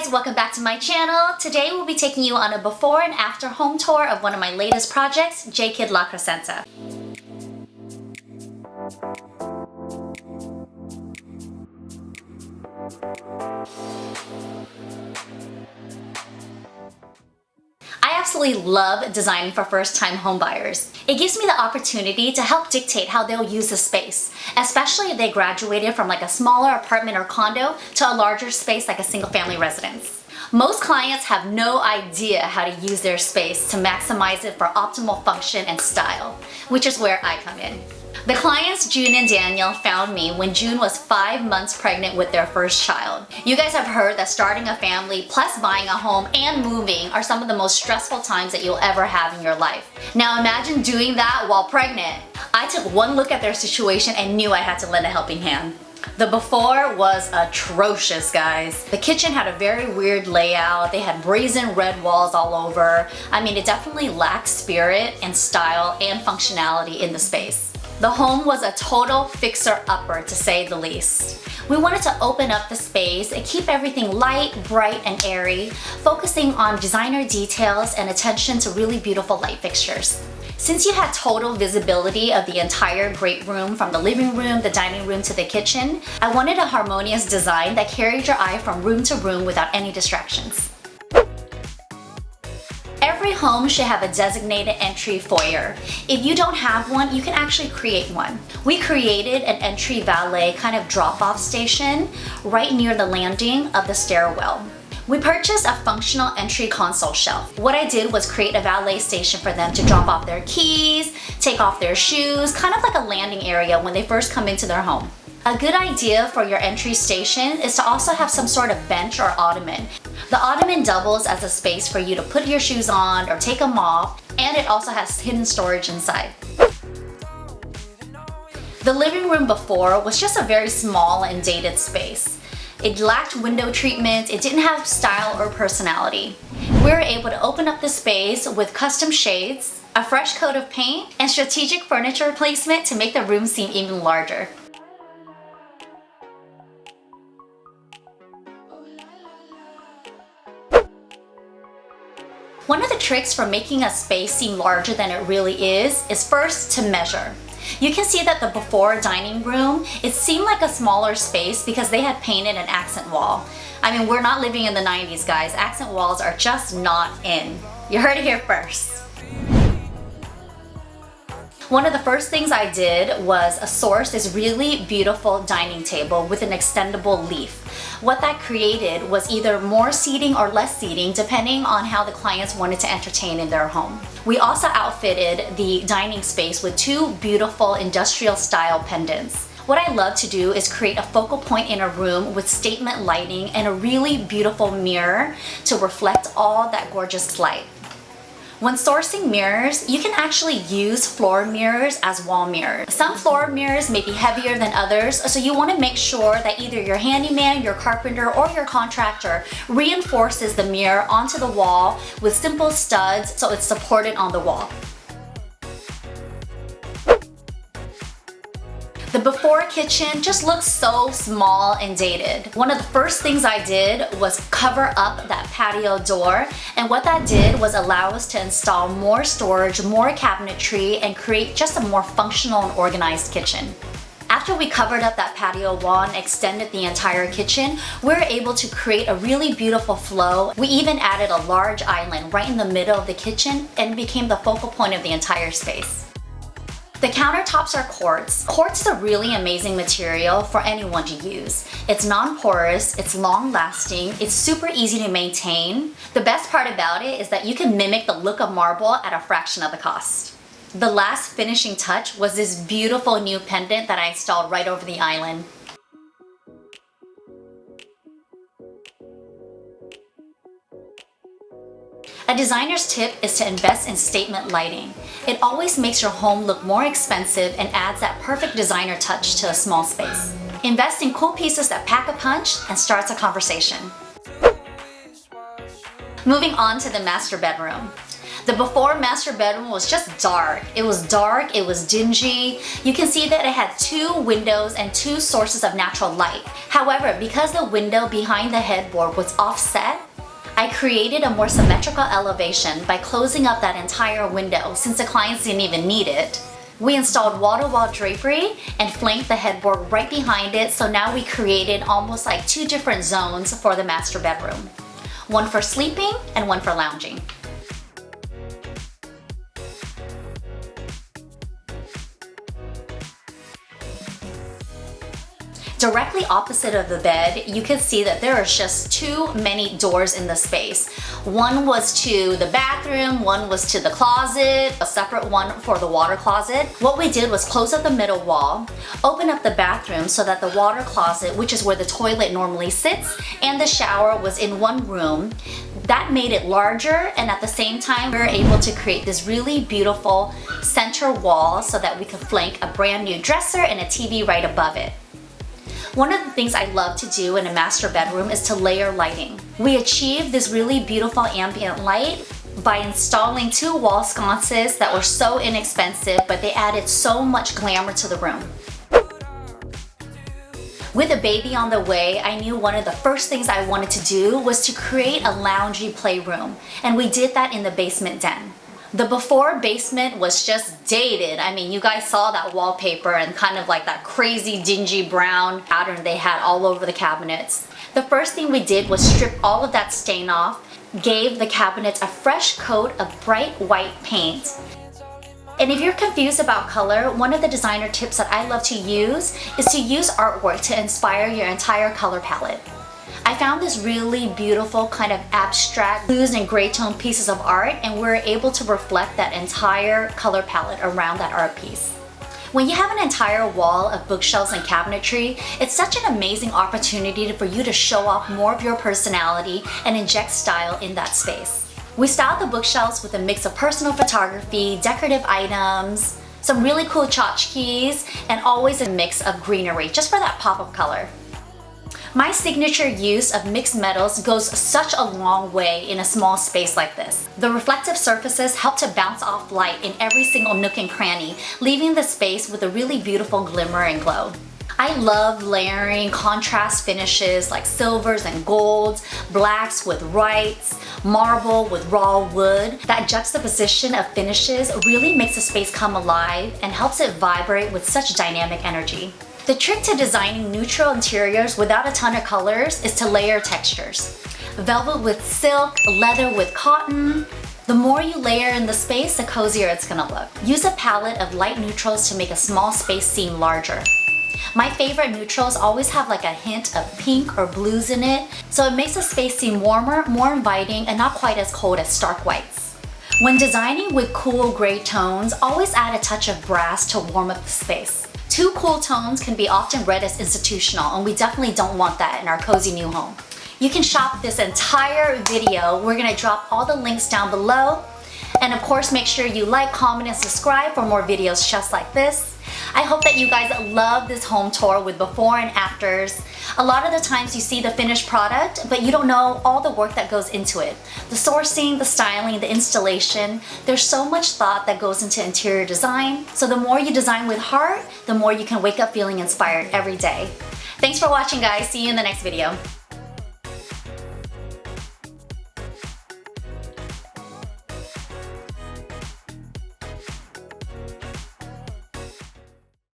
guys, welcome back to my channel. Today we'll be taking you on a before and after home tour of one of my latest projects, J-Kid La Crescenta. I absolutely love designing for first-time homebuyers. It gives me the opportunity to help dictate how they'll use the space, especially if they graduated from like a smaller apartment or condo to a larger space like a single-family residence. Most clients have no idea how to use their space to maximize it for optimal function and style, which is where I come in. The clients June and Daniel found me when June was 5 months pregnant with their first child. You guys have heard that starting a family plus buying a home and moving are some of the most stressful times that you'll ever have in your life. Now imagine doing that while pregnant. I took one look at their situation and knew I had to lend a helping hand. The before was atrocious, guys. The kitchen had a very weird layout. They had brazen red walls all over. I mean, it definitely lacked spirit and style and functionality in the space. The home was a total fixer-upper, to say the least. We wanted to open up the space and keep everything light, bright, and airy, focusing on designer details and attention to really beautiful light fixtures. Since you had total visibility of the entire great room from the living room, the dining room, to the kitchen, I wanted a harmonious design that carried your eye from room to room without any distractions. Every home should have a designated entry foyer. If you don't have one, you can actually create one. We created an entry valet kind of drop-off station right near the landing of the stairwell. We purchased a functional entry console shelf. What I did was create a valet station for them to drop off their keys, take off their shoes, kind of like a landing area when they first come into their home. A good idea for your entry station is to also have some sort of bench or ottoman. The ottoman doubles as a space for you to put your shoes on or take them off, and it also has hidden storage inside. The living room before was just a very small and dated space. It lacked window treatment, it didn't have style or personality. We were able to open up the space with custom shades, a fresh coat of paint, and strategic furniture placement to make the room seem even larger. One of the tricks for making a space seem larger than it really is first to measure. You can see that the before dining room, it seemed like a smaller space because they had painted an accent wall. I mean, we're not living in the 90s, guys. Accent walls are just not in. You heard it here first. One of the first things I did was source this really beautiful dining table with an extendable leaf. What that created was either more seating or less seating depending on how the clients wanted to entertain in their home. We also outfitted the dining space with two beautiful industrial style pendants. What I love to do is create a focal point in a room with statement lighting and a really beautiful mirror to reflect all that gorgeous light. When sourcing mirrors, you can actually use floor mirrors as wall mirrors. Some floor mirrors may be heavier than others, so you want to make sure that either your handyman, your carpenter, or your contractor reinforces the mirror onto the wall with simple studs so it's supported on the wall. The before kitchen just looks so small and dated. One of the first things I did was cover up that patio door, and what that did was allow us to install more storage, more cabinetry, and create just a more functional and organized kitchen. After we covered up that patio wall and extended the entire kitchen, we were able to create a really beautiful flow. We even added a large island right in the middle of the kitchen and became the focal point of the entire space. The countertops are quartz. Quartz is a really amazing material for anyone to use. It's non-porous, it's long-lasting, it's super easy to maintain. The best part about it is that you can mimic the look of marble at a fraction of the cost. The last finishing touch was this beautiful new pendant that I installed right over the island. A designer's tip is to invest in statement lighting. It always makes your home look more expensive and adds that perfect designer touch to a small space. Invest in cool pieces that pack a punch and starts a conversation. Moving on to the master bedroom. The before master bedroom was just dark. It was dark, it was dingy. You can see that it had 2 windows and 2 sources of natural light. However, because the window behind the headboard was offset, I created a more symmetrical elevation by closing up that entire window since the clients didn't even need it. We installed wall-to-wall drapery and flanked the headboard right behind it, so now we created almost like 2 different zones for the master bedroom. One for sleeping and one for lounging. Directly opposite of the bed, you can see that there are just too many doors in the space. One was to the bathroom, one was to the closet, a separate one for the water closet. What we did was close up the middle wall, open up the bathroom so that the water closet, which is where the toilet normally sits, and the shower was in one room. That made it larger, and at the same time, we were able to create this really beautiful center wall so that we could flank a brand new dresser and a TV right above it. One of the things I love to do in a master bedroom is to layer lighting. We achieved this really beautiful ambient light by installing 2 wall sconces that were so inexpensive, but they added so much glamour to the room. With a baby on the way, I knew one of the first things I wanted to do was to create a loungy playroom, and we did that in the basement den. The before basement was just dated. I mean, you guys saw that wallpaper and kind of like that crazy dingy brown pattern they had all over the cabinets. The first thing we did was strip all of that stain off, gave the cabinets a fresh coat of bright white paint. And if you're confused about color, one of the designer tips that I love to use is to use artwork to inspire your entire color palette. I found this really beautiful kind of abstract blues and gray tone pieces of art, and we're able to reflect that entire color palette around that art piece. When you have an entire wall of bookshelves and cabinetry, it's such an amazing opportunity for you to show off more of your personality and inject style in that space. We styled the bookshelves with a mix of personal photography, decorative items, some really cool tchotchkes, and always a mix of greenery just for that pop of color. My signature use of mixed metals goes such a long way in a small space like this. The reflective surfaces help to bounce off light in every single nook and cranny, leaving the space with a really beautiful glimmer and glow. I love layering contrast finishes like silvers and golds, blacks with whites, marble with raw wood. That juxtaposition of finishes really makes the space come alive and helps it vibrate with such dynamic energy. The trick to designing neutral interiors without a ton of colors is to layer textures. Velvet with silk, leather with cotton. The more you layer in the space, the cozier it's gonna look. Use a palette of light neutrals to make a small space seem larger. My favorite neutrals always have like a hint of pink or blues in it, so it makes the space seem warmer, more inviting, and not quite as cold as stark whites. When designing with cool gray tones, always add a touch of brass to warm up the space. 2 cool tones can be often read as institutional, and we definitely don't want that in our cozy new home. You can shop this entire video. We're gonna drop all the links down below. And of course, make sure you like, comment, and subscribe for more videos just like this. I hope that you guys love this home tour with before and afters. A lot of the times you see the finished product, but you don't know all the work that goes into it. The sourcing, the styling, the installation. There's so much thought that goes into interior design. So the more you design with heart, the more you can wake up feeling inspired every day. Thanks for watching, guys. See you in the next video.